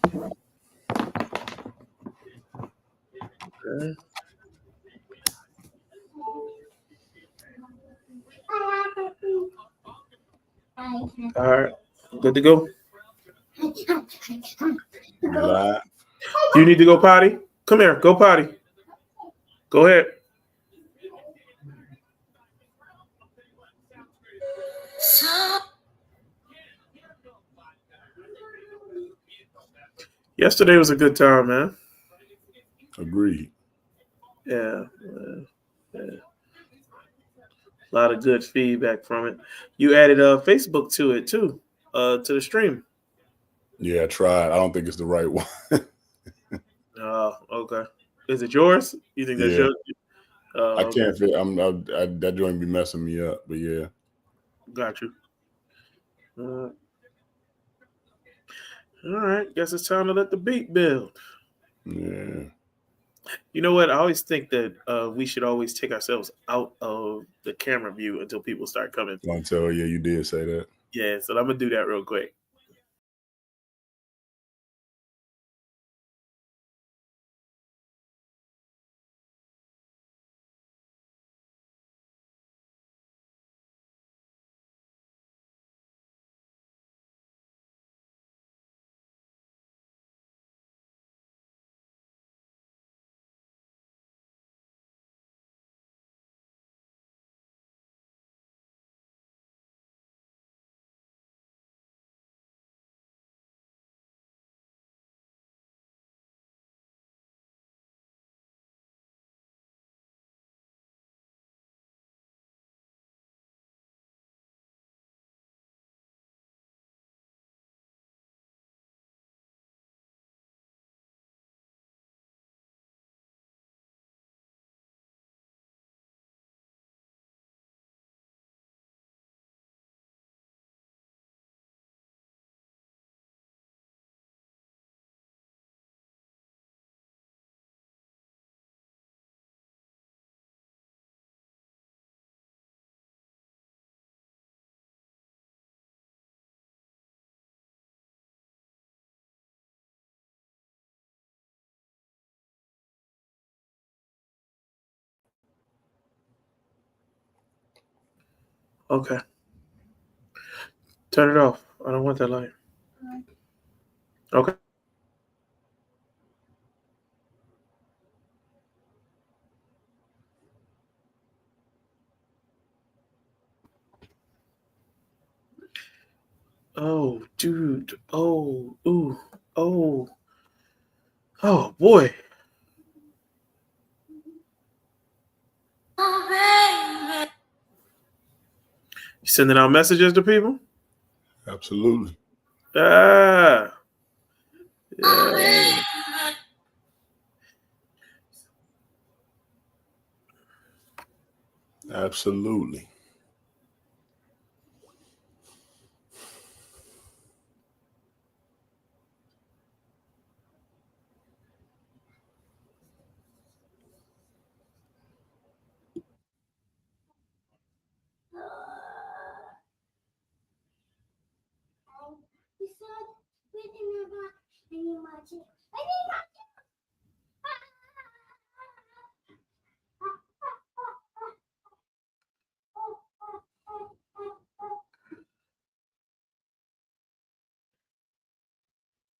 Okay. All right. Good to go. Live. Do you need to go potty? Come here. Go potty. Go ahead. Yesterday was a good time, man. Agreed. Yeah. Yeah. A lot of good feedback from it. You added Facebook to it too, to the stream. Yeah, I tried. I don't think it's the right one. Oh, okay. Is it yours? You think that's Yeah, yours? I Okay. can't fit. That joint be messing me up. But yeah, Got you. Uh, all right. Guess it's time to let the beat build. yeah. You know what? I always think that we should always take ourselves out of the camera view until people start coming. Until yeah, you did say that. Yeah, so I'm gonna do that real quick. Okay. Turn it off. I don't want that light. Okay. Oh, dude. Oh, ooh. Oh. Oh boy. You sending out messages to people? Absolutely. Ah. Yeah. Absolutely.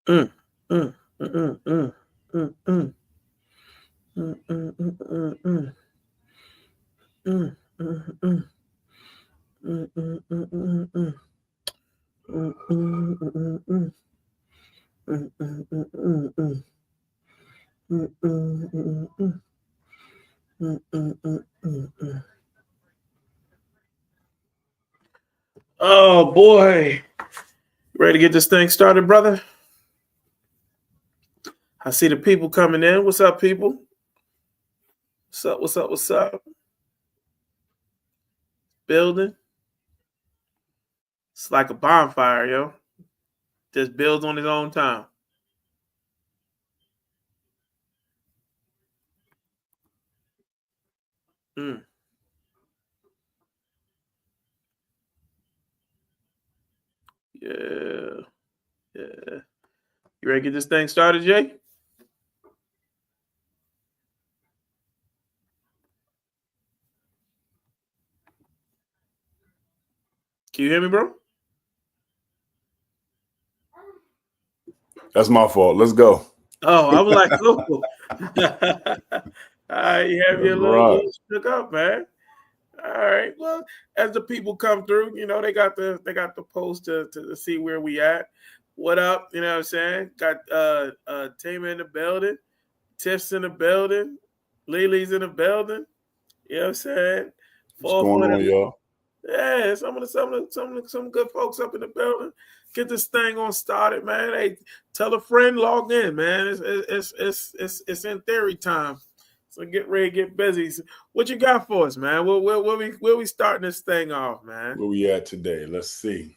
Mm, mm, mm, mm, mm, mm, mm, mm, mm, mm, mm, mm, mm, mm, mm, mm, mm, mm, mm. Mm, mm, mm, mm, mm, mm, mm, mm, mm. Mm, mm, mm, mm, mm, mm, mm, mm, mm. Oh boy. Ready to get this thing started, brother? I see the people coming in. What's up, people? What's up? What's up? What's up? Building. It's like a bonfire, yo. Just builds on his own time. Mm, yeah. Yeah. You ready to get this thing started, Jay? Can you hear me, bro? That's my fault. Let's go. Oh, I was like, oh. You have That's your right. little shook up, man. All right. Well, as the people come through, they got the post to see where we at. What up? You know what I'm saying? Got Tama in the building, Tiff's in the building, Lily's in the building. You know what I'm saying? What's going 4 on, y'all? Yeah, some good folks up in the building. Get this thing on started, man. Hey, tell a friend, log in, man. It's in theory time. So get ready, get busy. So what you got for us, man? Where we starting this thing off, man? Where we at today? Let's see.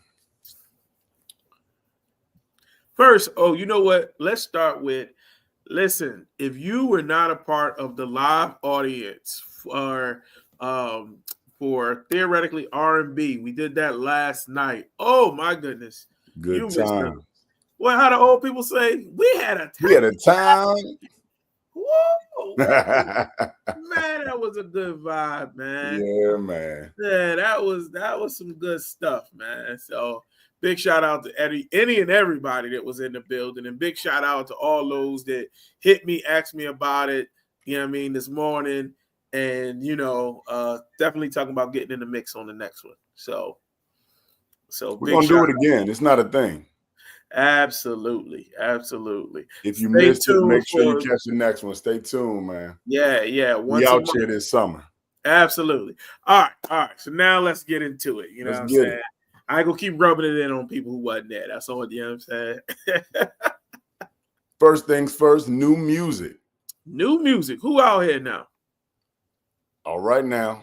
First, you know what? Let's start with. Listen, if you were not a part of the live audience for Theoretically R&B, we did that last night. Oh my goodness, you Good missed it. time. Well, how the old people say, we had a time. We had a time. Whoa, man, that was a good vibe, man. Yeah, man. Yeah, that was some good stuff, man. So big shout out to any and everybody that was in the building, and big shout out to all those that hit me, asked me about it. You know what I mean, this morning, and definitely talking about getting in the mix on the next one. So We're big gonna do shout it out. again. It's not a thing. Absolutely. If you Stay missed it, tuned make sure you for catch the next one. Stay tuned, man. yeah. We Once a out month. here this summer. Absolutely. All right. So now let's get into it. You know Let's what I'm get saying? it. I ain't gonna keep rubbing it in on people who wasn't there. That's all. You know what I'm saying? First things first, new music. New music. Who out here now? All right now,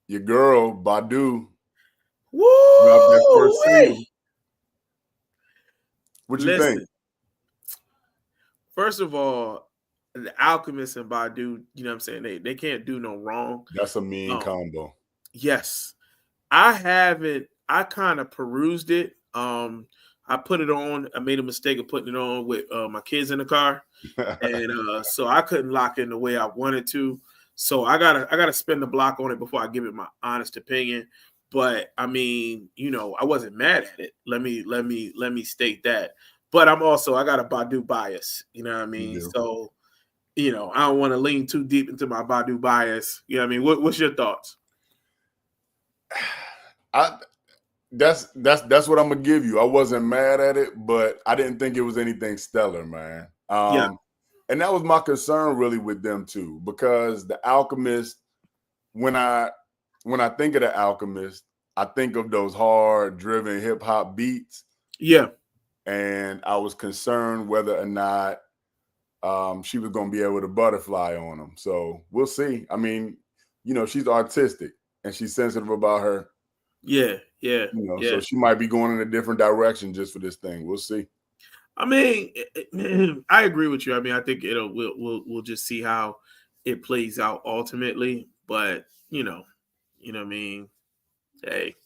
your girl Badu dropped that Woo! first single. What you think? Listen. First of all, the Alchemist and Badu, you know what I'm saying? They can't do no wrong. That's a mean combo. Yes. I kind of perused it. I put it on. I made a mistake of putting it on with my kids in the car. And so I couldn't lock in the way I wanted to. So I gotta spin the block on it before I give it my honest opinion. But I mean, I wasn't mad at it. Let me state that. But I got a Badu bias. You know what I mean? So I don't want to lean too deep into my Badu bias. You know what I mean? What's your thoughts? That's what I'm gonna give you. I wasn't mad at it, but I didn't think it was anything stellar, man. Yeah. And that was my concern really with them too, because the Alchemist, when I think of the Alchemist, I think of those hard driven hip hop beats. Yeah. And I was concerned whether or not she was going to be able to butterfly on them. So we'll see. I mean, she's artistic and she's sensitive about her. Yeah. So she might be going in a different direction just for this thing. We'll see. I mean, I agree with you. I mean, I think we'll just see how it plays out ultimately. But you know what I mean. Hey,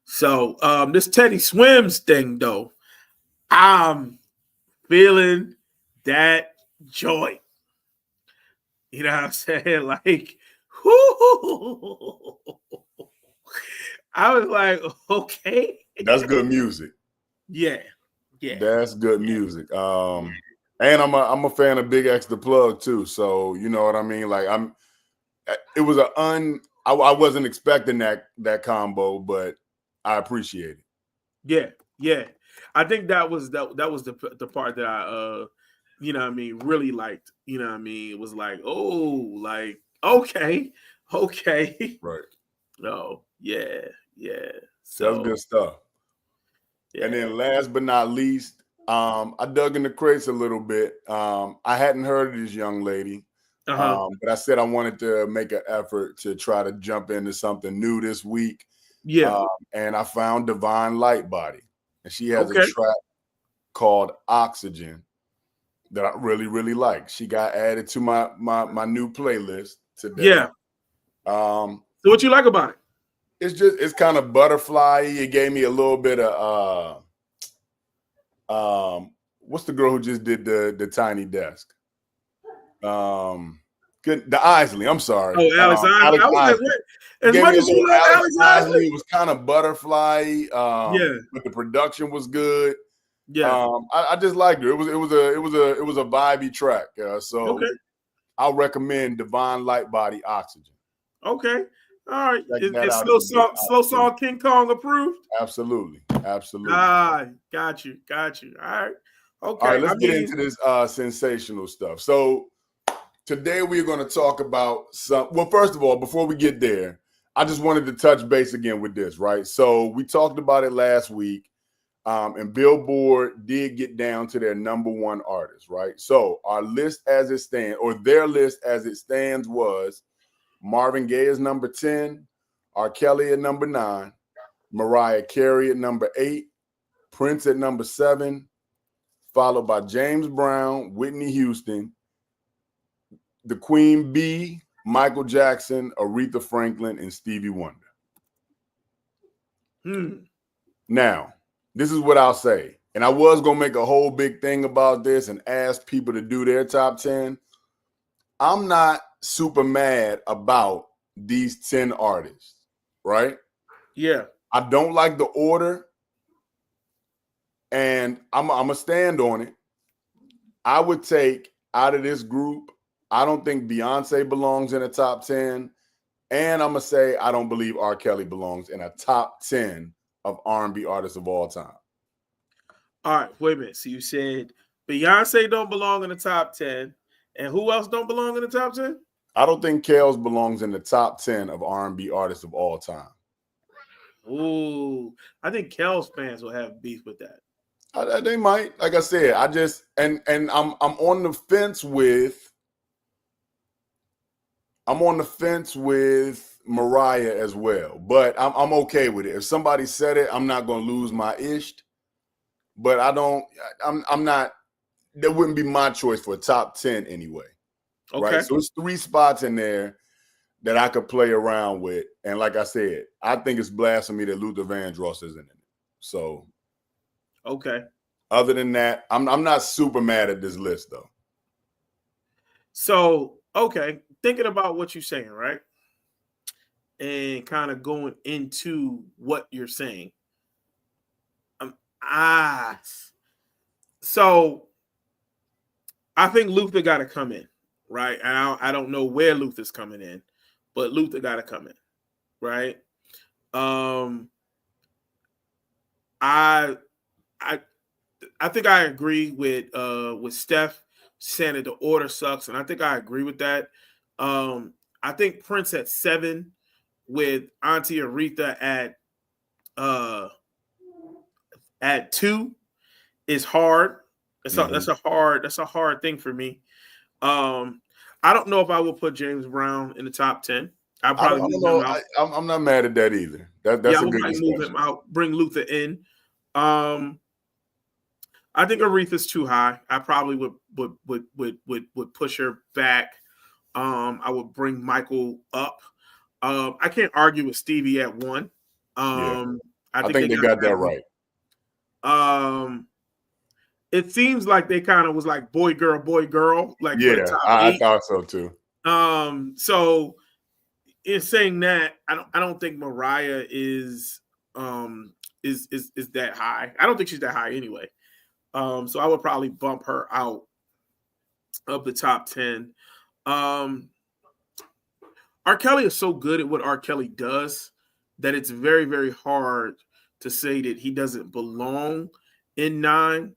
so this Teddy Swims thing though, I'm feeling that joy. You know what I'm saying? Like, whoo, I was like, okay, that's good music. Yeah. That's good music. And I'm a fan of Big X the Plug too. So you know what I mean? Like it was I wasn't expecting that combo, but I appreciate it. Yeah. I think that was the part that I you know what I mean, really liked. You know what I mean? It was like, oh, like, okay. Right. Oh, yeah. So that's good stuff. Yeah. And then last but not least, I dug in the crates a little bit. I hadn't heard of this young lady. But I said I wanted to make an effort to try to jump into something new this week. Yeah. And I found Divine Lightbody. And she has a track called Oxygen that I really, really like. She got added to my new playlist today. Yeah. So what you like about it? It's kind of butterfly. It gave me a little bit of what's the girl who just did the Tiny Desk? The Isley. I'm sorry. Oh, Alex Isley. Alex I was Isley. like, as Gave much me a as you little love Alex Alex Isley. It was kind of butterfly. Yeah. But the production was good. Yeah. I just liked her. It was a vibey track. So Okay. I'll recommend Divine Light Body Oxygen. Okay. All right. Check that Is out. Slow Song King Kong approved? Absolutely. Got you. All right. Okay. All right, let's get into this sensational stuff. So today we're going to talk about well, first of all, before we get there, I just wanted to touch base again with this, right? So we talked about it last week, and Billboard did get down to their #1 artist, right? So our list as it stands, or their list as it stands, was Marvin Gaye is number 10, R. Kelly at number 9, Mariah Carey at number 8, Prince at number 7, followed by James Brown, Whitney Houston, the Queen Bee, Michael Jackson, Aretha Franklin, and Stevie Wonder. Now, this is what I'll say. And I was going to make a whole big thing about this and ask people to do their top 10. I'm not super mad about these 10 artists, right? Yeah. I don't like the order, and I'm going to stand on it. I would take out of this group, I don't think Beyonce belongs in a top 10. And I'm going to say I don't believe R. Kelly belongs in a top 10 of R&B artists of all time. All right, wait a minute. So you said Beyonce don't belong in the top 10. And who else don't belong in the top 10? I don't think Kels belongs in the top 10 of R&B artists of all time. Ooh, I think Kels fans will have beef with that. They might. Like I said, I just and I'm on the fence with Mariah as well, but I'm okay with it. If somebody said it, I'm not gonna lose my ish. But I'm not. That wouldn't be my choice for a top 10 anyway. Okay. Right. So it's 3 spots in there that I could play around with, and like I said, I think it's blasphemy that Luther Vandross isn't in it. So. Okay. Other than that, I'm not super mad at this list though. So, okay, thinking about what you're saying, right? And kind of going into what you're saying. So I think Luther got to come in, right? And I don't know where Luther's coming in, but Luther got to come in, right? I think I agree with Steph saying that the order sucks, and I think I agree with that. I think Prince at 7 with Auntie Aretha at 2 is hard. That's a hard thing for me. I don't know if I will put James Brown in the top 10. I probably move him out. I'm not mad at that either. That's a good discussion. Move him out, bring Luther in. I think Aretha's too high. I probably would push her back. I would bring Michael up. I can't argue with Stevie at 1. I think they got that right. It seems like they kind of was like boy girl. Like I thought so too. So in saying that, I don't think Mariah is that high. I don't think she's that high anyway. So I would probably bump her out of the top 10. R. Kelly is so good at what R. Kelly does that it's very, very hard to say that he doesn't belong in 9.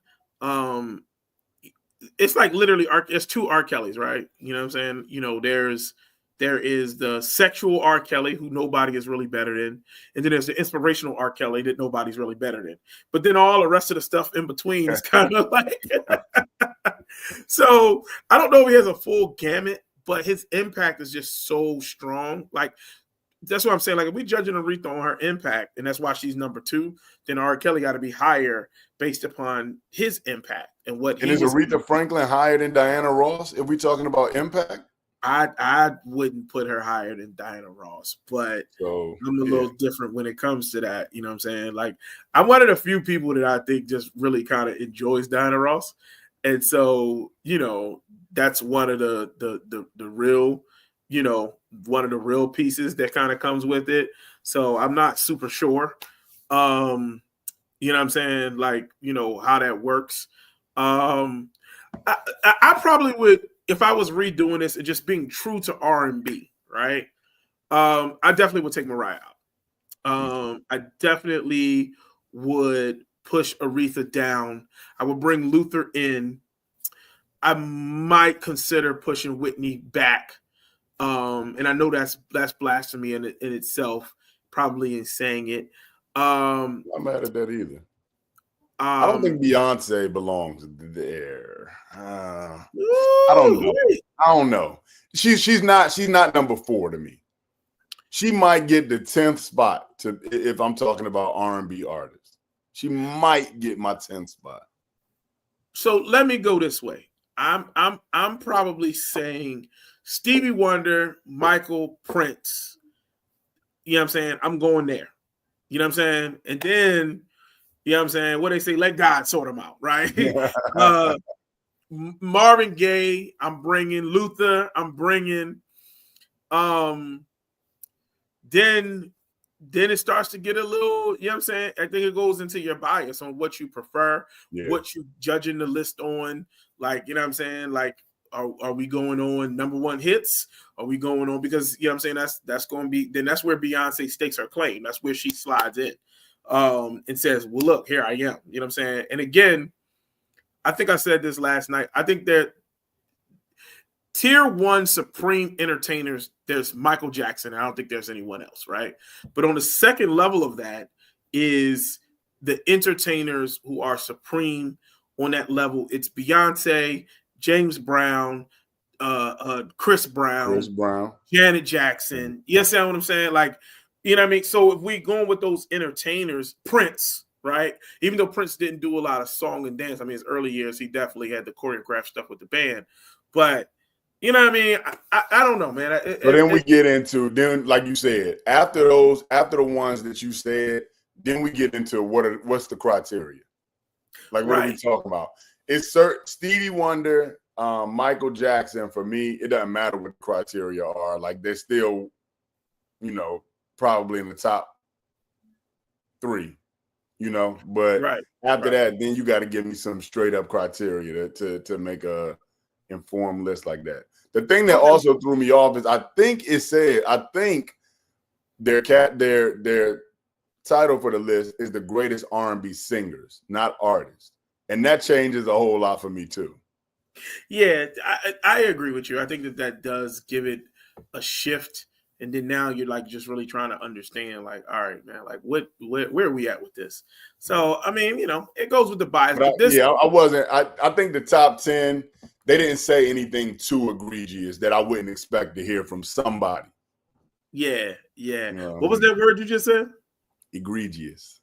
It's like literally it's 2 R. Kellys, right? You know what I'm saying? You know, there is the sexual R. Kelly who nobody is really better than, and then there's the inspirational R. Kelly that nobody's really better than. But then all the rest of the stuff in between is kind of like so I don't know if he has a full gamut, but his impact is just so strong. Like that's what I'm saying. Like if we judging Aretha on her impact, and that's why she's number 2, then R. Kelly got to be higher based upon his impact and what. And is Aretha Franklin higher than Diana Ross if we're talking about impact? I wouldn't put her higher than Diana Ross, but I'm a little different when it comes to that. You know what I'm saying? Like, I'm one of the few people that I think just really kind of enjoys Diana Ross, and so that's one of the real, one of the real pieces that kind of comes with it. So I'm not super sure. You know what I'm saying? Like, how that works. I probably would, if I was redoing this and just being true to R&B, right? I definitely would take Mariah out. I definitely would push Aretha down. I would bring Luther in. I might consider pushing Whitney back. And I know that's blasphemy in itself, probably in saying it. I'm not mad at that either. I don't think Beyonce belongs there. I don't know. I don't know. She's not number 4 to me. She might get the 10th spot if I'm talking about R&B artists. She might get my 10th spot. So let me go this way. I'm probably saying Stevie Wonder, Michael, Prince. You know what I'm saying? I'm going there. You know what I'm saying? And then, you know what I'm saying? What they say, let God sort them out, right? Marvin Gaye, I'm bringing Luther, I'm bringing then it starts to get a little, you know what I'm saying? I think it goes into your bias on what you prefer, what you judging the list on. Like, you know what I'm saying? Like, are we going on number 1 hits? Are we going on, because, you know what I'm saying, that's going to be, then that's where Beyonce stakes her claim. That's where she slides in and says, well, look, here I am. You know what I'm saying? And again, I think I said this last night. I think that tier 1 supreme entertainers, there's Michael Jackson. I don't think there's anyone else, right? But on the second level of that is the entertainers who are supreme on that level. It's Beyonce, James Brown, Chris Brown, Janet Jackson. You understand what I'm saying? Like, you know what I mean? So if we going with those entertainers, Prince, right? Even though Prince didn't do a lot of song and dance, I mean, his early years, he definitely had the choreographed stuff with the band. But you know what I mean? I don't know, man. So then we get into, like you said, after the ones that you said, then we get into what's the criteria? Like, what are we talking about? It's Stevie Wonder, Michael Jackson. For me, it doesn't matter what the criteria are. Like, they're still, probably in the top 3, But after that, then you got to give me some straight up criteria to make a informed list like that. The thing that also threw me off is I think their title for the list is the greatest R&B singers, not artists, and that changes a whole lot for me too. Yeah, I agree with you. I think that does give it a shift, and then now you're like just really trying to understand, like, all right, man, like where are we at with this? So I mean, it goes with the bias. But I wasn't. I think the top 10. They didn't say anything too egregious that I wouldn't expect to hear from somebody. Yeah. What was that word you just said? Egregious.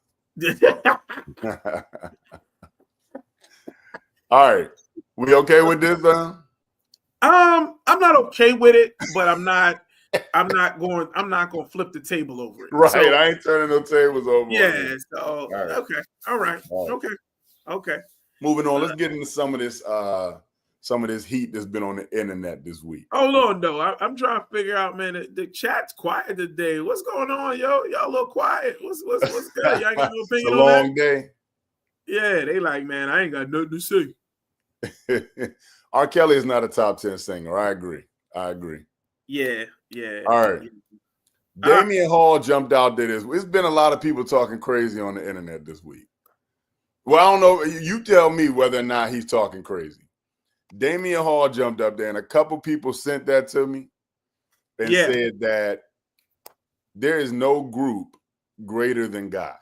All right. We okay with this, I'm not okay with it, but I'm not going to flip the table over it. Right. So, I ain't turning no tables over. Yeah. So okay. All right. Okay. Moving on. Let's get into some of this heat that's been on the internet this week. Hold on, though. I'm trying to figure out, man. The chat's quiet today. What's going on, yo? Y'all a little quiet. What's good? Y'all ain't got no opinion it's a long day. Yeah, they like, man, I ain't got nothing to say. R. Kelly is not a top 10 singer. I agree. Yeah. All right. Damian Hall jumped out there. It's been a lot of people talking crazy on the internet this week. Well, I don't know. You tell me whether or not he's talking crazy. Damian Hall jumped up there, and a couple people sent that to me and said that there is no group greater than Guy.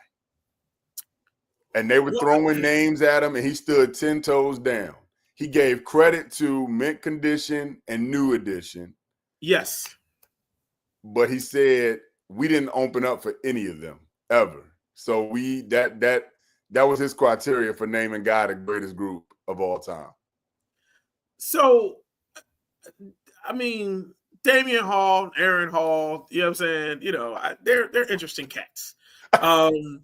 And they were throwing names at him, and he stood 10 toes down. He gave credit to Mint Condition and New Edition. Yes. But he said we didn't open up for any of them ever. So that was his criteria for naming Guy the greatest group of all time. So I mean, Damian Hall, Aaron Hall, you know what I'm saying? You know, they're interesting cats. You know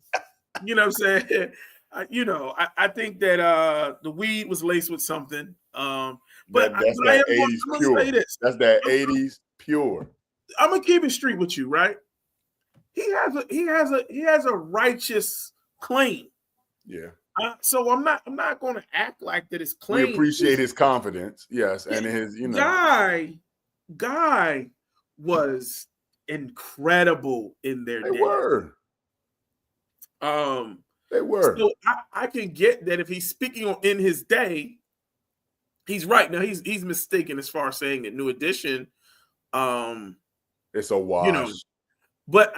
what I'm saying? I think that the weed was laced with something. But That's I that am going 80s to say pure. this. That's that 80s pure. I'm gonna keep it street with you, right? He has a righteous claim. Yeah. So I'm not going to act like that his We claim appreciate his confidence. Yes. And his, Guy was incredible in their They day. were. They were. So I can get that if he's speaking in his day, he's right. Now he's mistaken as far as saying that New Edition, it's a wash. But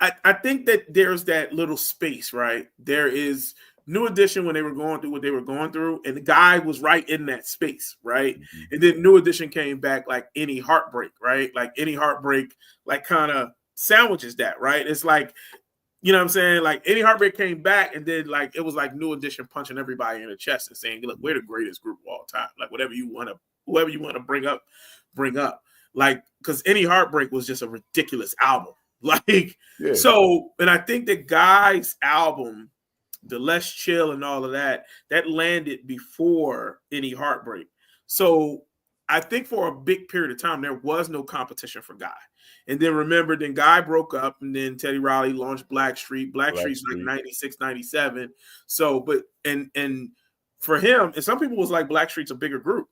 I think that there's that little space, right? There is New Edition when they were going through what they were going through, and the guy was right in that space, right? Mm-hmm. And then New Edition came back like Any Heartbreak, right? Like Any Heartbreak, like kind of sandwiches that, right? It's like, you know what I'm saying? Like Any Heartbreak came back, and then like it was like New Edition punching everybody in the chest and saying, "Look, we're the greatest group of all time." Like whoever you want to bring up. Like, because Any Heartbreak was just a ridiculous album. Like, yeah. So, and I think that Guy's album, the Less Chill and all of that landed before Any Heartbreak. So I think for a big period of time, there was no competition for Guy. And then remember, then Guy broke up, and then Teddy Riley launched Blackstreet. Blackstreet's like 96, 97. So, but, and for him, and some people was like Blackstreet's a bigger group.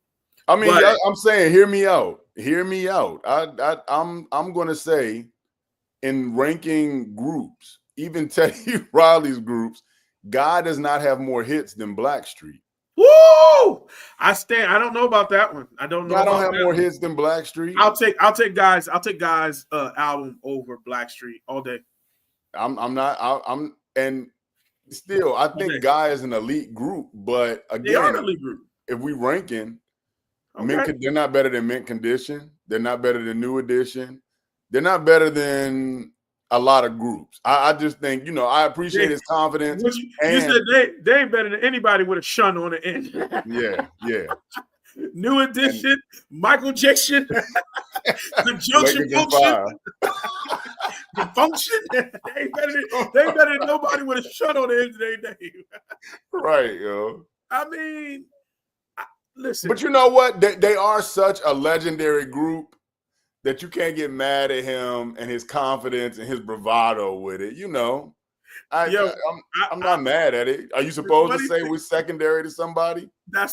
I mean, I'm saying, hear me out. Hear me out. I'm going to say, in ranking groups, even Teddy Riley's groups, Guy does not have more hits than Blackstreet. Woo! I don't know about that one. I don't know. I don't have more hits than Blackstreet. I'll take Guy's album over Blackstreet all day. And still, I think Guy is an elite group, but again, they are an elite group. If we ranking, they're not better than Mint Condition. They're not better than New Edition. They're not better than a lot of groups. I just think, I appreciate his confidence. You said they ain't better than anybody with a shun on the end. Yeah. New Edition, Michael Jackson, Conjunction Function. The Function. They ain't better than nobody with a shun on the end of their name. Right, yo. I mean, listen. But you know what? They are such a legendary group that you can't get mad at him and his confidence and his bravado with it. I'm not mad at it. Are you supposed to say we're secondary to somebody? I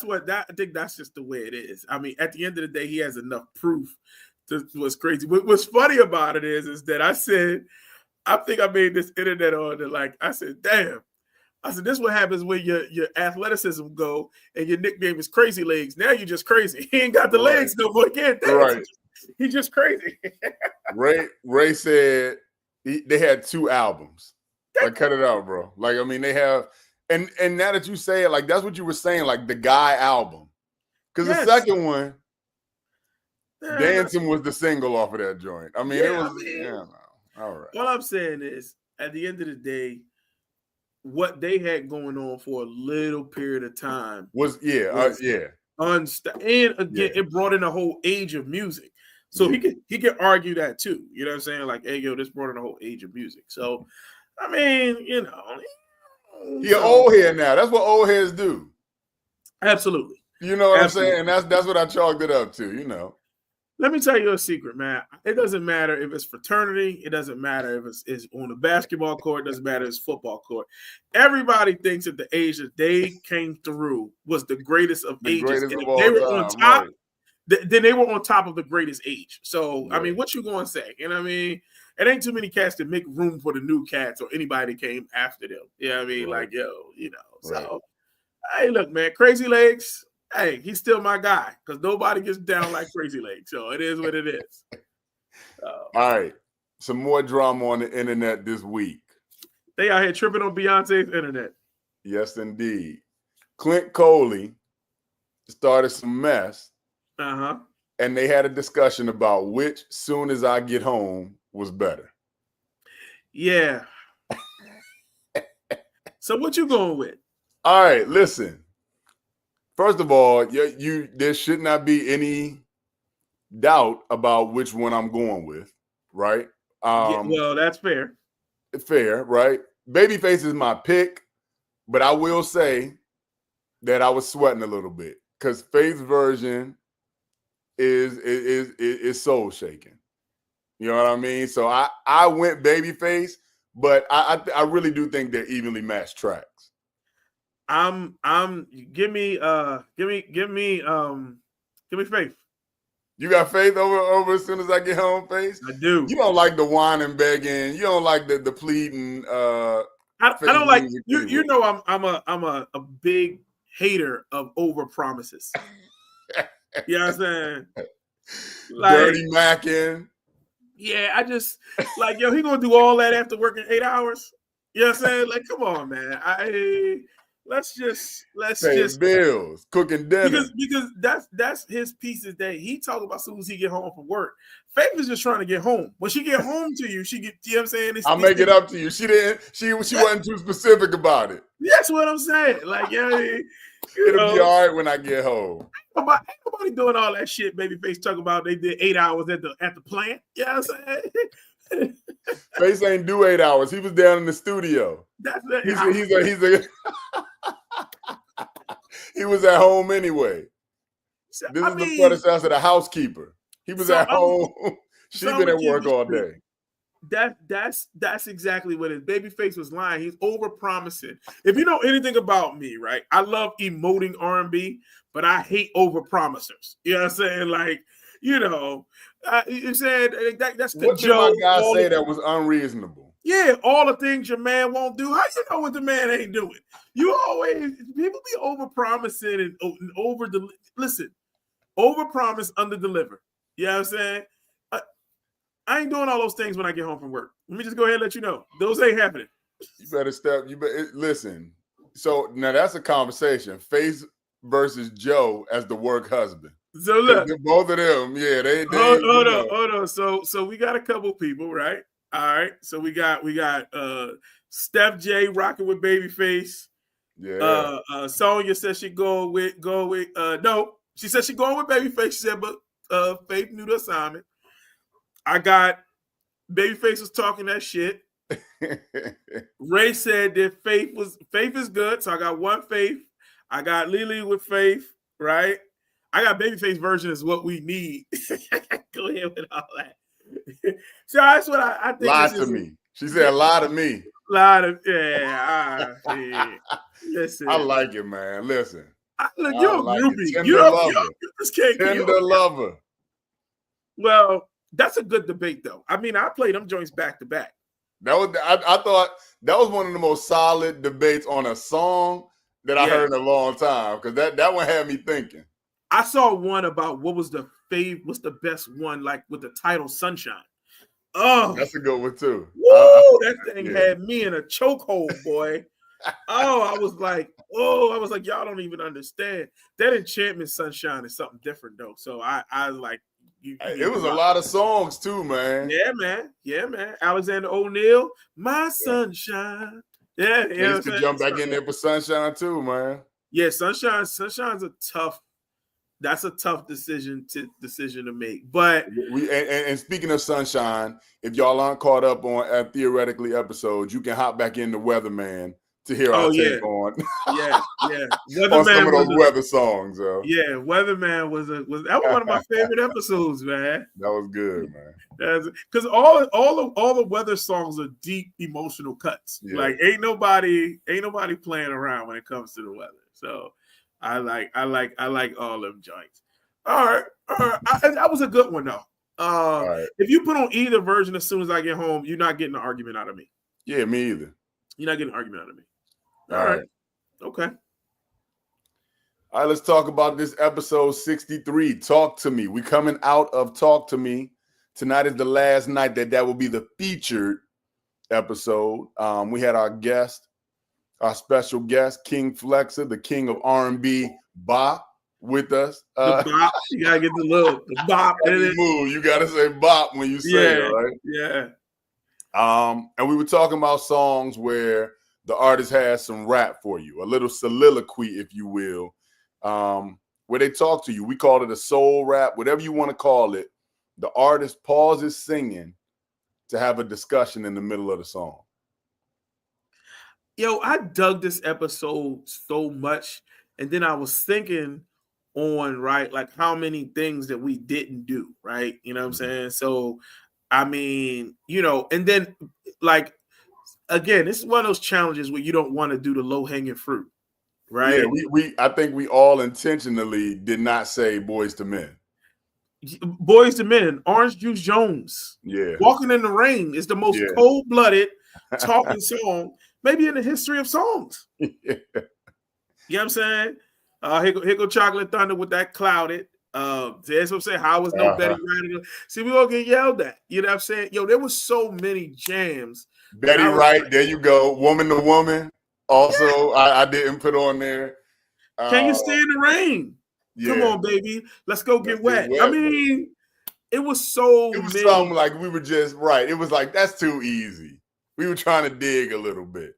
think that's just the way it is. I mean, at the end of the day, he has enough proof to what's crazy. What's funny about it is that I think I made this internet on it. Like, I said, damn. I said, this is what happens when your athleticism go and your nickname is Crazy Legs. Now you're just crazy. He ain't got the legs no more. Again, right. He's just crazy. Ray said they had 2 albums. Like, cut it out, bro. Like, I mean, they have, and now that you say it, like, that's what you were saying, like the Guy album. Because the second one, Dancing was the single off of that joint. I mean, all right. All I'm saying is, at the end of the day, what they had going on for a little period of time was and again, it brought in a whole age of music. So he could argue that too. You know what I'm saying? Like, hey, yo, this brought in a whole age of music. So, I mean, you're old head now. That's what old heads do. Absolutely. You know what I'm saying? And that's what I chalked it up to, Let me tell you a secret, man. It doesn't matter if it's fraternity. It doesn't matter if it's on the basketball court. It doesn't matter if it's football court. Everybody thinks that the age that they came through was the greatest of ages. And if they were on top, then they were on top of the greatest age. So, I mean, what you going to say? You know what I mean? It ain't too many cats that make room for the new cats or anybody that came after them. You know what I mean? Right. Like, So, hey, look, man, Crazy Legs. Hey, he's still my guy because nobody gets down like Crazy Legs. So it is what it is. All right. Some more drama on the internet this week. They out here tripping on Beyonce's internet. Yes, indeed. Clint Coley started some mess. Uh-huh. And they had a discussion about which Soon As I Get Home was better. Yeah. So what you going with? All right, listen. First of all, there should not be any doubt about which one I'm going with, right? Yeah, well, that's fair. Fair, right? Babyface is my pick, but I will say that I was sweating a little bit because Faith's version is soul shaking. You know what I mean? So I went Babyface, but I really do think they're evenly matched tracks. Give me Faith. You got Faith over as soon as I get home, Faith? I do. You don't like the whining, begging. You don't like the pleading. I don't like you. You know, I'm a big hater of over promises. You know what I'm saying? Like, dirty macking. Yeah, I just like, yo, he gonna do all that after working 8 hours. You know what I'm saying? Like, come on, man. Let's just pay bills, cooking dinner. Because that's his pieces that he talks about as soon as he get home from work. Faith is just trying to get home. When she get home to you, she get, you know what I'm saying? I'll make it up to you. She didn't, she wasn't too specific about it. That's what I'm saying. Like, yeah, it'll be all right when I get home. Ain't nobody doing all that shit Babyface talking about they did 8 hours at the plant. You know what I'm saying? Face ain't do 8 hours. He was down in the studio. He was at home anyway. So, this is the predecessor, the housekeeper. He was at home. She been at work all day. That's exactly what it is. Babyface was lying. He's over promising. If you know anything about me, right? I love emoting R&B, but I hate over promisers. You know what I'm saying? Like, you know, you said that's what did my guy say that was unreasonable? Yeah, all the things your man won't do. How you know what the man ain't doing? You always people be over promising and over listen, over promise, under deliver. You know what I'm saying? I ain't doing all those things when I get home from work. Let me just go ahead and let you know. Those ain't happening. You better step. Listen. So now that's a conversation. Faith versus Joe as the work husband. So look, both of them, yeah, they hold on. So we got a couple people, right? All right. So we got Steph J rocking with Babyface. Yeah. Sonya said she go with no. She said she going with Babyface. She said, but Faith knew the assignment. I got Babyface was talking that shit. Ray said that Faith is good. So I got one Faith. I got Lily with Faith, right? I got Babyface version is what we need. Go ahead with all that. So that's what I think. Lie to me. She said lie to me. Yeah. Listen. I like it, man. Listen. Look, you're a groupie. You just can't Tender lover. Well, that's a good debate, though. I mean, I played them joints back to back. I thought that was one of the most solid debates on a song that I heard in a long time, because that one had me thinking. I saw one about what's the best one, like with the title Sunshine. Oh, that's a good one too. Woo, that thing had me in a chokehold, boy. I was like, y'all don't even understand. That Enchantment Sunshine is something different though. So I was like, it was a lot of songs too, man. Yeah, man. Alexander O'Neal, My Sunshine. Yeah, you could jump back in there for Sunshine too, man. Yeah, Sunshine's a tough. That's a tough decision to make. But and speaking of Sunshine, if y'all aren't caught up on Theoretically episodes, you can hop back into Weatherman to hear our take on. Yeah. on some of those weather songs, though. Yeah, Weatherman was one of my favorite episodes, man. That was good, man. Because all the weather songs are deep emotional cuts. Yeah. Like ain't nobody playing around when it comes to the weather. So I like all them joints. All right. That was a good one though. Right. If you put on either version as soon as I get home, you're not getting an argument out of me. Yeah, me either. You're not getting an argument out of me. All right. Okay. All right, let's talk about this episode 63. Talk to Me. We coming out of Talk to Me. Tonight is the last night that will be the featured episode. We had our special guest, King Flexer, the king of R&B, Bop, with us. The bop. You gotta get the bop in it. Move. You gotta say bop when you say it, right? Yeah. And we were talking about songs where the artist has some rap for you, a little soliloquy, if you will. where they talk to you. We call it a soul rap, whatever you want to call it. The artist pauses singing to have a discussion in the middle of the song. Yo, I dug this episode so much. And then I was thinking on, right, like how many things that we didn't do, right? You know what I'm saying? So, I mean, you know, and then like, again, this is one of those challenges where you don't want to do the low-hanging fruit, right? Yeah, I think we all intentionally did not say Boys to Men. Boys to Men, Orange Juice Jones. Yeah. Walking in the Rain is the most cold-blooded talking song maybe in the history of songs. Yeah. You know what I'm saying? Here go Chocolate Thunder with that Clouded. That's what I'm saying. How was no Betty Wright? See, we all get yelled at. You know what I'm saying? Yo, there was so many jams. Betty Wright, like, there you go. Woman to Woman. Also, I didn't put on there. Can You Stay in the Rain? Yeah. Come on, baby. Let's go get wet. I mean, it was something like we were just right. It was like, that's too easy. We were trying to dig a little bit.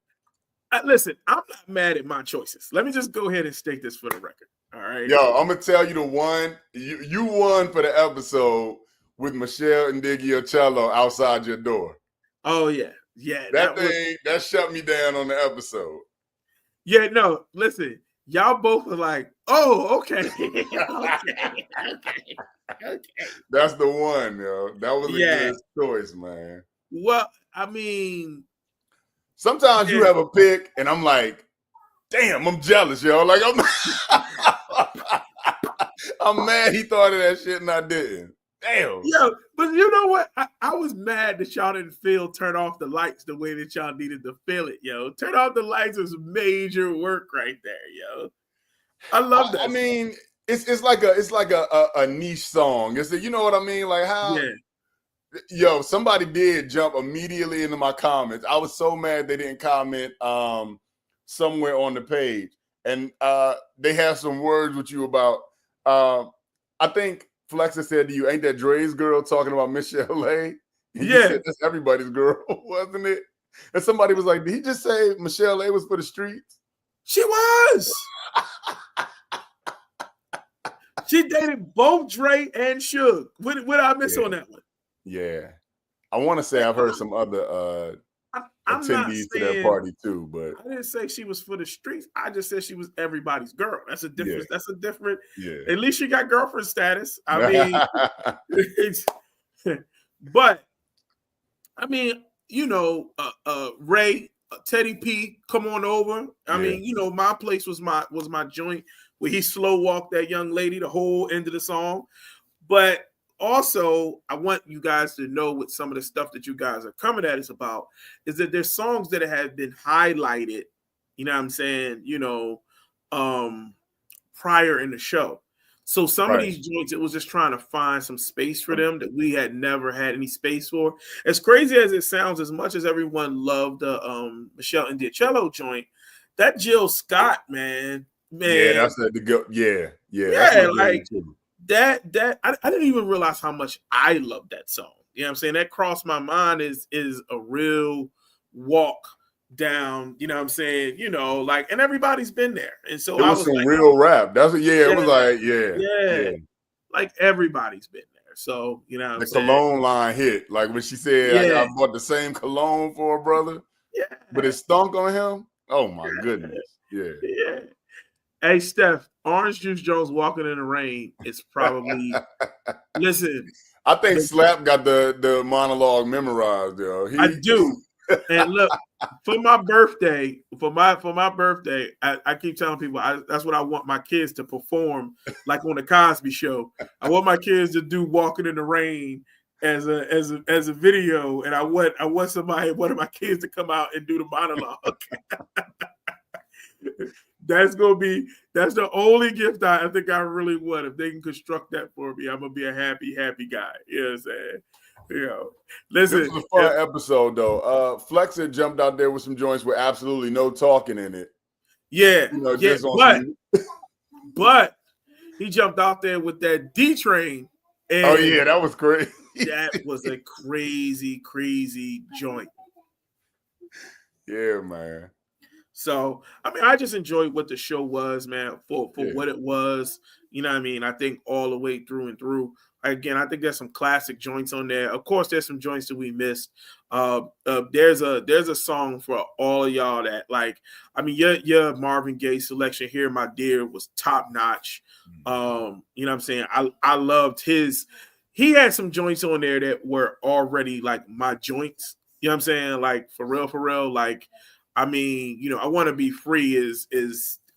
Listen, I'm not mad at my choices. Let me just go ahead and state this for the record. All right. Yo, I'm gonna tell you the one you won for the episode with Michelle and Digiocello outside your door. Oh yeah, that shut me down on the episode. Yeah, no, listen, y'all both were like, oh, okay. okay. That's the one, yo. That was a good choice, man. Well, I mean, sometimes you have a pick, and I'm like, damn, I'm jealous, yo. Like I'm mad he thought of that shit and I didn't. Damn. Yo, but you know what? I was mad that y'all didn't feel Turn Off the Lights the way that y'all needed to feel it, yo. Turn Off the Lights was major work right there, yo. I love that. I mean, it's like a niche song. It's you know what I mean? Like how yo, somebody did jump immediately into my comments. I was so mad they didn't comment somewhere on the page. And they have some words with you about I think Flexa said to you, ain't that Dre's girl talking about Michelle A? And you said that's everybody's girl, wasn't it? And somebody was like, did he just say Michelle A was for the streets? She was. She dated both Dre and Suge. What did I miss on that one? Yeah. I want to say I've heard some other attendees to that party too, but I didn't say she was for the streets. I just said she was everybody's girl. That's a difference. Yeah. That's a different. Yeah. At least she got girlfriend status. I mean, but I mean, you know, Ray, Teddy P, come on over. I mean, you know, my place was my joint where he slow walked that young lady the whole end of the song, but. Also, I want you guys to know what some of the stuff that you guys are coming at us about is that there's songs that have been highlighted, you know what I'm saying, you know, prior in the show. So some of these joints, it was just trying to find some space for them that we had never had any space for. As crazy as it sounds, as much as everyone loved the Michelle and Diacello joint, that Jill Scott, man. Yeah, that's the go. Yeah. Yeah, like that I didn't even realize how much I love that song. You know what I'm saying? That crossed my mind is a real walk down, you know what I'm saying? You know, like, and everybody's been there. And so it was some like, real rap. That's what, it was like, like everybody's been there. So, you know, the cologne line hit. Like when she said, I bought the same cologne for a brother, but it stunk on him. Oh my goodness. Yeah. Hey, Steph, Orange Juice Jones Walking in the Rain is probably listen. I think Slap got the monologue memorized, yo. I do. And look, for my birthday, I keep telling people that's what I want my kids to perform, like on the Cosby Show. I want my kids to do Walking in the Rain as a video, and I want one of my kids to come out and do the monologue. That's the only gift I think I really want. If they can construct that for me, I'm gonna be a happy guy. You know what I'm saying? You know, listen. This was a fun episode though. Flexa jumped out there with some joints with absolutely no talking in it. Yeah, you know, just on but he jumped out there with that D Train. Oh yeah, that was crazy. That was a crazy joint. Yeah, man. So, I mean, I just enjoyed what the show was, man, for what it was. You know what I mean? I think all the way through and through. Again, I think there's some classic joints on there. Of course, there's some joints that we missed. There's a song for all of y'all that, like, I mean, your Marvin Gaye selection here, my dear, was top notch. You know what I'm saying? I loved his. He had some joints on there that were already like my joints. You know what I'm saying? Like for real. Like, I mean, you know, I Want to Be Free is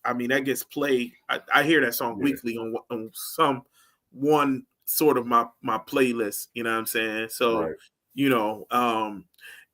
I mean, that gets played. I hear that song weekly on some one sort of my playlist, you know what I'm saying? So, you know,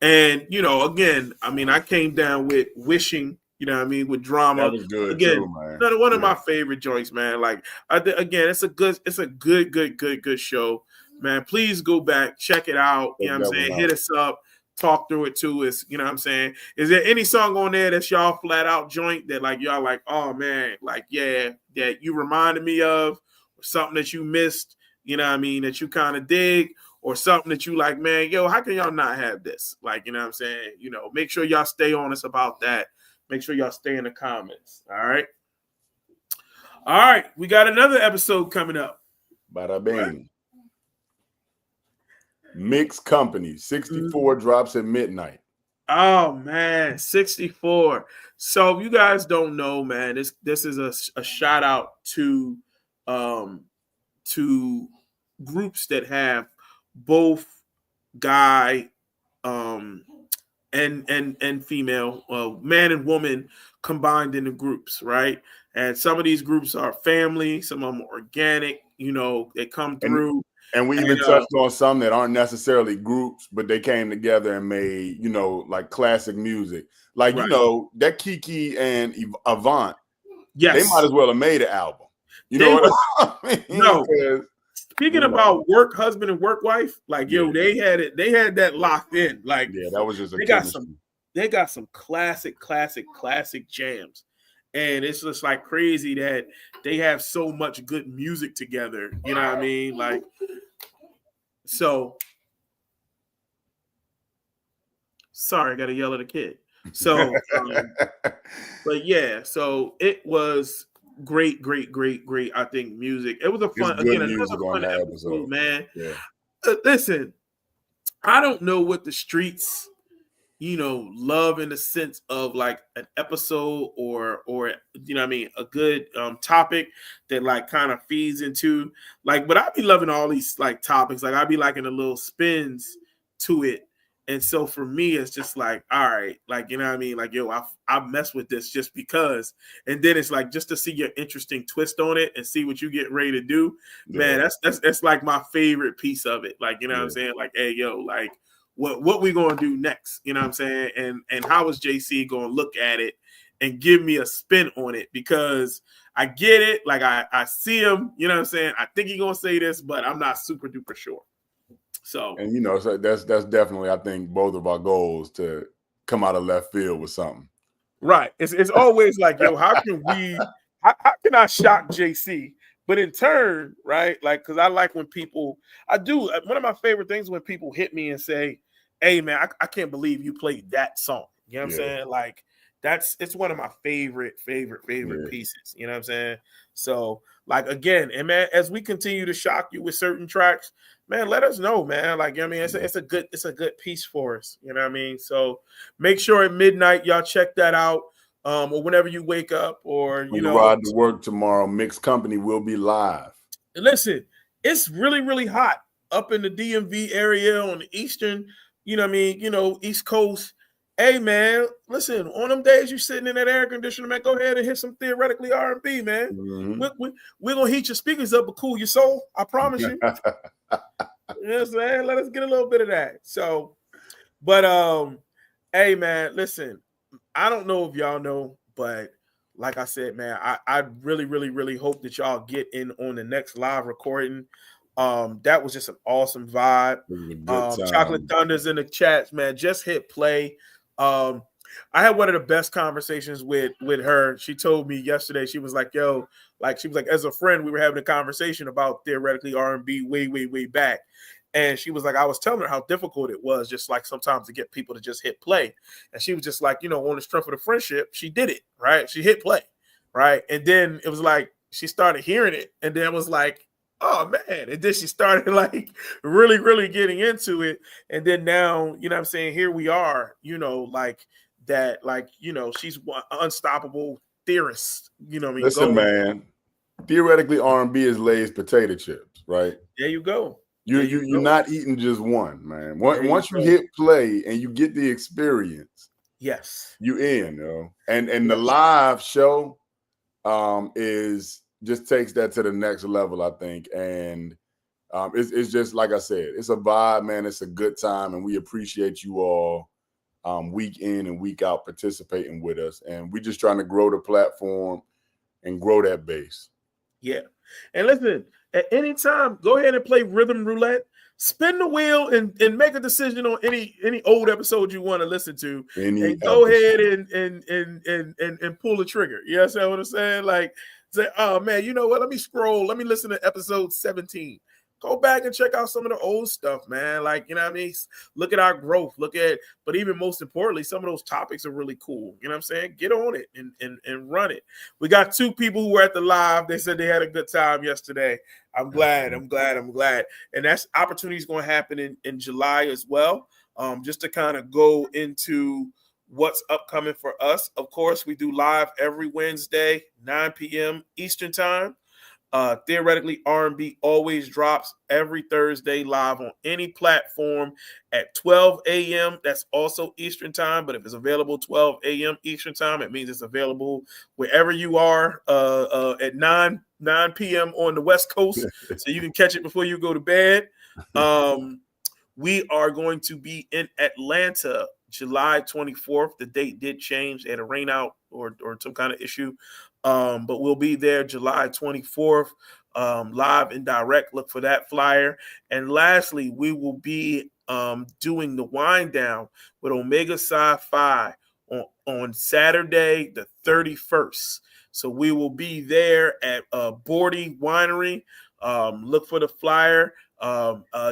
and you know, again, I mean, I came down with Wishing, you know what I mean, with Drama. That was good again, too, man. Another one of my favorite joints, man. Like, again, it's a good show, man. Please go back, check it out. You know what I'm saying? Hit us up, talk through it too. Is, you know what I'm saying? Is there any song on there that's y'all flat out joint that like y'all like, oh man, like yeah, that you reminded me of, or something that you missed, you know what I mean, that you kind of dig, or something that you like, man, yo, how can y'all not have this? Like, you know what I'm saying? You know, make sure y'all stay on us about that. Make sure y'all stay in the comments. All right. All right. We got another episode coming up. Bada bing. Right. Mixed Company, 64 drops at midnight. Oh man, 64. So if you guys don't know, man, this is a shout out to groups that have both guy and female, man and woman combined in the groups, right? And some of these groups are family, some of them are organic, you know, they come through. And we even touched on some that aren't necessarily groups, but they came together and made, you know, like classic music. Like, you know, that Kiki and Avant, they might as well have made an album. You know what I mean? No. Speaking about work husband and work wife, like yo, they had that locked in. Like, that was just they got some classic jams. And it's just like crazy that they have so much good music together. You know what I mean? Like, so sorry, I gotta yell at a kid. So but yeah, so it was great. I think music. It was a fun another fun episode, man. Yeah. Listen, I don't know what the streets, you know, love in the sense of like an episode or you know what I mean, a good topic that like kind of feeds into like, but I be loving all these like topics. Like I be liking the little spins to it. And so for me, it's just like, all right, like, you know what I mean? Like, yo, I mess with this just because. And then it's like, just to see your interesting twist on it and see what you get ready to do. Yeah. Man, that's like my favorite piece of it. Like, you know what I'm saying? Like, hey, yo, like what we going to do next? You know what I'm saying? And how is JC going to look at it and give me a spin on it? Because I get it. Like I see him, you know what I'm saying? I think he's going to say this, but I'm not super duper sure. So, and you know, so that's definitely, I think, both of our goals to come out of left field with something. Right. It's always like, yo, how can I shock JC? But in turn, right? Like, because I like when people, one of my favorite things when people hit me and say, hey man, I can't believe you played that song. You know what I'm saying? Like it's one of my favorite pieces. You know what I'm saying? So like, again, and man, as we continue to shock you with certain tracks, man, let us know, man. Like, you know what I mean, it's a good piece for us. You know what I mean? So make sure at midnight y'all check that out, or whenever you wake up, or you know, ride to work tomorrow. Mixed Company will be live. Listen, it's really hot up in the DMV area on the eastern, you know what I mean, you know, East Coast. Hey man, listen, on them days you sitting in that air conditioner, man, go ahead and hit some Theoretically R&B, man. Mm-hmm. We're gonna heat your speakers up and cool your soul. I promise you. You know what I'm saying? Let us get a little bit of that. So, but hey man, listen, I don't know if y'all know, but like I said, man, I really hope that y'all get in on the next live recording. That was just an awesome vibe. Chocolate Thunder's in the chats, man. Just hit play. I had one of the best conversations with her. She told me yesterday, she was like, yo, like she was like, as a friend, we were having a conversation about Theoretically R&B way back. And she was like, I was telling her how difficult it was, just like sometimes to get people to just hit play. And she was just like, you know, on the strength of the friendship, she did it, right? She hit play, right? And then it was like she started hearing it, and then was like, oh man. And then she started like really, really getting into it. And then now, you know what I'm saying, here we are, you know, like that, like, you know, she's one unstoppable theorist, you know what I mean? Listen, man, theoretically R&B is Lay's potato chips, right? There you go. You're not eating just one, man. Once you hit play and you get the experience, yes, you in, yo. And the live show is just takes that to the next level, I think. And it's just like I said, it's a vibe, man. It's a good time, and we appreciate you all week in and week out participating with us. And we're just trying to grow the platform and grow that base. Yeah. And listen, at any time, go ahead and play Rhythm Roulette. Spin the wheel and make a decision on any old episode you want to listen to. And go ahead and pull the trigger. You understand what I'm saying? Like, say, oh man, you know what? Let me scroll. Let me listen to episode 17. Go back and check out some of the old stuff, man. Like, you know what I mean? Look at our growth. But even most importantly, some of those topics are really cool. You know what I'm saying? Get on it and run it. We got 2 people who were at the live. They said they had a good time yesterday. I'm glad. And that's opportunity is going to happen in July as well. Just to kind of go into what's upcoming for us. Of course, we do live every Wednesday, 9 p.m. Eastern time. Theoretically R&B always drops every Thursday live on any platform at 12 a.m. That's also Eastern time, but if it's available 12 a.m. Eastern time, it means it's available wherever you are at 9 p.m. on the West Coast, so you can catch it before you go to bed. We are going to be in Atlanta July 24th. The date did change. They had a rain out or some kind of issue. But we'll be there July 24th, live and direct. Look for that flyer. And lastly, we will be doing the wind down with Omega Sci-Fi on Saturday, the 31st. So we will be there at Bordy Winery. Look for the flyer.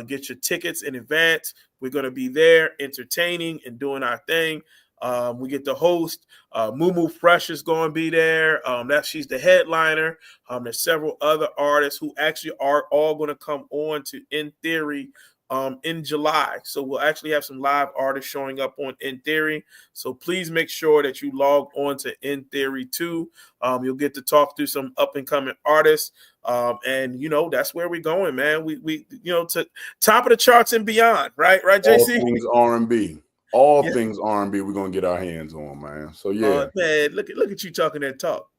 Get your tickets in advance. We're going to be there entertaining and doing our thing. We get the host. Moo Fresh is going to be there. She's the headliner. There's several other artists who actually are all going to come on to In Theory in July. So we'll actually have some live artists showing up on In Theory. So please make sure that you log on to In Theory too. You'll get to talk to some up and coming artists. And you know, that's where we're going, man. We to top of the charts and beyond, right, JC? All things R&B. All things R&B we're going to get our hands on, man. So, yeah. Man, look at you talking that talk.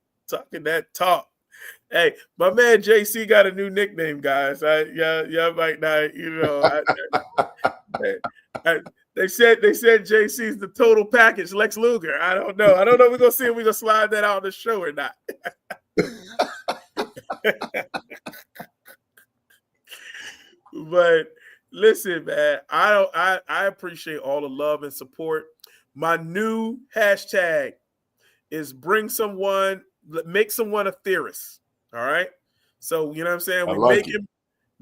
Hey, my man JC got a new nickname, guys. Y'all might not, you know. They said JC's the total package, Lex Luger. I don't know. We're going to see if we're going to slide that out on the show or not. But listen, man, I appreciate all the love and support. My new hashtag is make someone a theorist. All right. So, you know what I'm saying? We're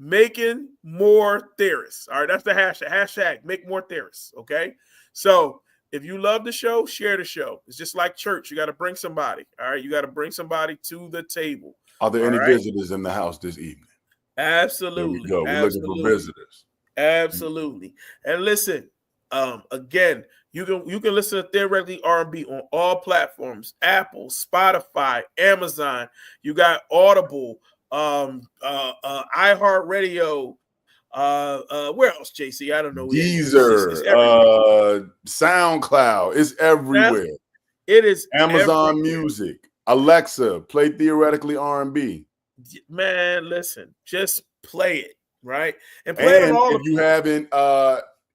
making more theorists. All right. That's the hashtag. Hashtag make more theorists. Okay. So if you love the show, share the show. It's just like church. You got to bring somebody. All right. You got to bring somebody to the table. Are there any visitors in the house this evening? Absolutely. There we go. We're looking for visitors. Absolutely. And listen, again, you can listen to Theoretically R&B on all platforms: Apple, Spotify, Amazon. You got Audible, iHeartRadio. Where else, JC? I don't know. Deezer, SoundCloud. It's everywhere. It is Amazon Music. Alexa, play Theoretically R&B. Man, listen, just play it, right? And play it all. If you haven't,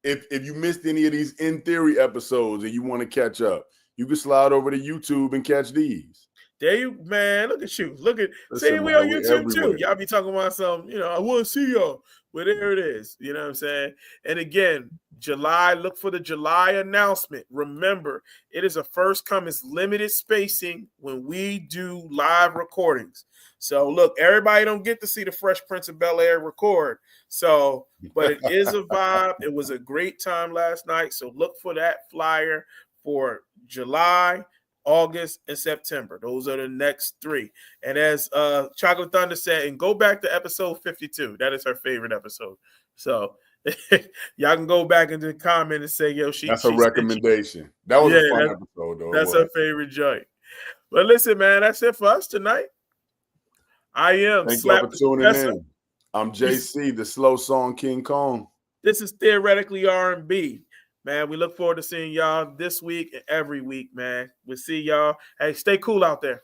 if you missed any of these In Theory episodes and you want to catch up, you can slide over to YouTube and catch these. There you, man. Look at you. Look at. Listen, See, we man, on YouTube everywhere. too. Y'all be talking about some. I want to see y'all. But there it is. You know what I'm saying? And again, July. Look for the July announcement. Remember, it is a first come. It's limited spacing when we do live recordings. So look, everybody don't get to see the Fresh Prince of Bel-Air record. So, but it is a vibe. It was a great time last night. So look for that flyer for July, August, and September. Those are the next 3. And as Chocolate Thunder said, and go back to episode 52. That is her favorite episode. So y'all can go back into the comment and say, yo, that's a recommendation. That was a fun episode, though. That's her favorite joint. But listen, man, that's it for us tonight. I am. Thank you for tuning in. I'm JC, the slow song King Kong. This is Theoretically R&B. Man, we look forward to seeing y'all this week and every week, man. We'll see y'all. Hey, stay cool out there.